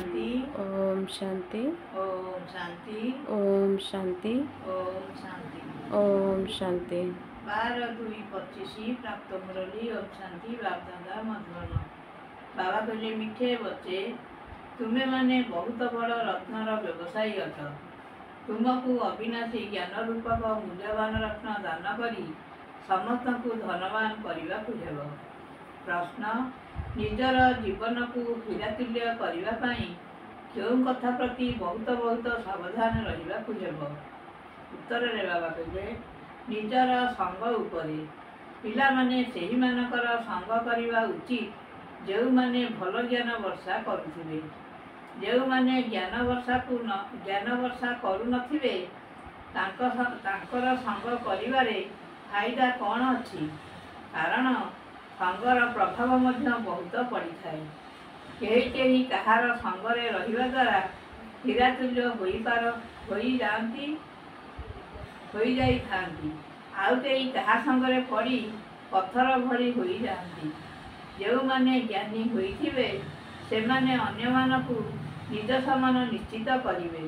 शांति ओम शांति ओम शांति ओम शांति ओम शांति ओम शांति 12/2/25 प्राप्त मुरली ओम शांति बाप दादा मधुबन। बाबा कहले मिठे बच्चे तुम्हें माने बहुत बड़ रत्नर व्यवसायी अट। तुमको अविनाशी ज्ञान रूपक मूल्यवान रत्न दान करी समस्त को धनवान करने को हेब। प्रश्न निजर जीवन को हीरातुल्य करने क्यों कथा प्रति बहुत बहुत सावधान रहा हेब। उत्तर रे बाबा कहले निजर संग उपरे पिला माने सेही मानकर संग करवा उचित जो माने भल ज्ञान वर्षा करुथिबे। जो माने ज्ञान वर्षा करू नथिबे तांकर संग करिवारे फायदा कौन अच्छी। कारण संगर प्रभाव मध्य बहुत पड़ी थाए। कहीं कहीं कहार संगरे रहिबा द्वारा हीरातुल्य होई जाई थांती। आउ कई कहा संगरे पड़ी पत्थर भरी होई जाती। जो माने ज्ञानी होइथिबे से माने अन्य मानकु निज समान निश्चित करिवे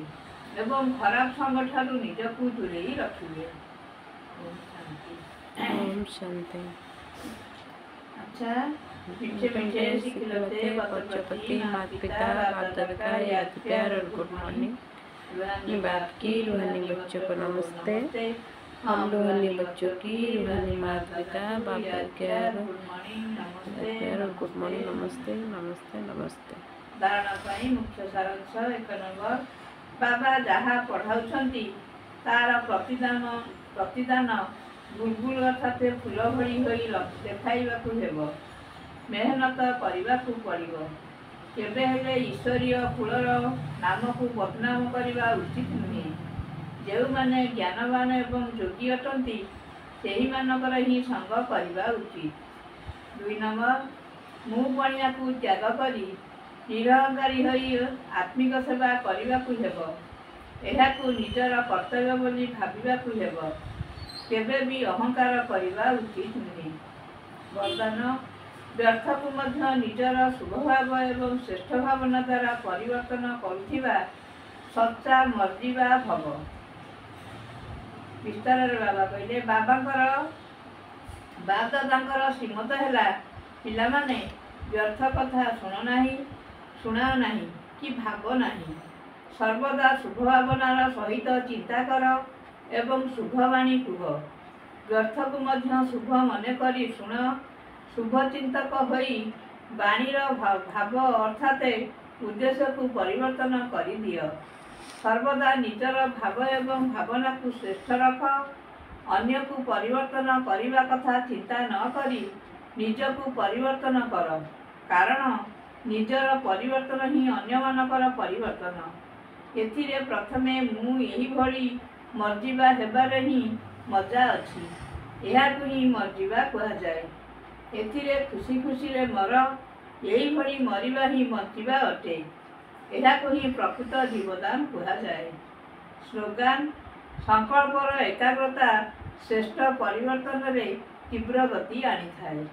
एवं खराब संग ठारू निजकु दूरेई रखिवे। ओम शांति। अच्छा मीठे मीठे सिखलते बच्चों माता पिता बाप दादा का याद प्यार और गुड मॉर्निंग। बाप की रूहानी बच्चों को नमस्ते। हम रूहानी बच्चों की रूहानी माता पिता बाप दादा का प्यार और गुड मॉर्निंग नमस्ते नमस्ते नमस्ते। धारणा पाई मुख्य सारांश 1 नंबर बाबा जहाँ पढ़ाउछंती तार प्रतिदान बुलबुल अर्थात फूल भली होई देखाइबाकू हेब। मेहनत करबाकू पड़िबो। केबे हेले ईश्वरीय फूलर नाम को बदनाम करवा उचित नुहे। जो माने ज्ञानवान एवं योगी अटंती सेही मानकर ही संग करवा उचित। 2 नंबर मुँह पणिया को त्याग करी निरहंकारी होई आत्मिक सेवा करबाकू हेब। एहाकू निजर कर्तव्य बोली भाबिबाकू हेब। केबे भी अहंकार करवा उचित नुहे। वरदान व्यर्थ को मध्य निजर शुभभाव एवं श्रेष्ठ भावना द्वारा परिवर्तन करुथिबा सच्चा मर्जीवा भव। विस्तार रे बाबा कहले बाप दादांकर श्रीमत हैला पिला माने व्यर्थ कथा शुणाओ नाही कि भाव नाही। सर्वदा शुभ भावनार सहित चिंता कर एवं शुभवाणी कुह। व्यर्थ को मध्य शुभ मन करी शुण। शुभ चिंतक होई वाणीर भाव अर्थात उद्देश्य को परिवर्तन करी दियो। सर्वदा निजर भाव एवं भावना को श्रेष्ठ रख। अन्य को परिवर्तन करिबा कथा चिंता न करी निज को परिवर्तन कर। कारण निजर परिवर्तन ही अन्य मानकर परिवर्तन। एथिरे प्रथमे मु एही भली मर्जीवा हेबारे ही मजा अछि। एहाकु ही मर्जीवा कहा जाए। एथिरे खुशी खुशी रे मर यही भली मरिबा ही बंचिबा अटे। एहाकु ही प्रकृत जीवदान कहा जाए। स्लोगान संकल्पर एकाग्रता श्रेष्ठ परिवर्तन रे तीव्र गति आनी थाए।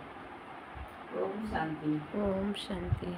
ओम शांति। ओम शांति।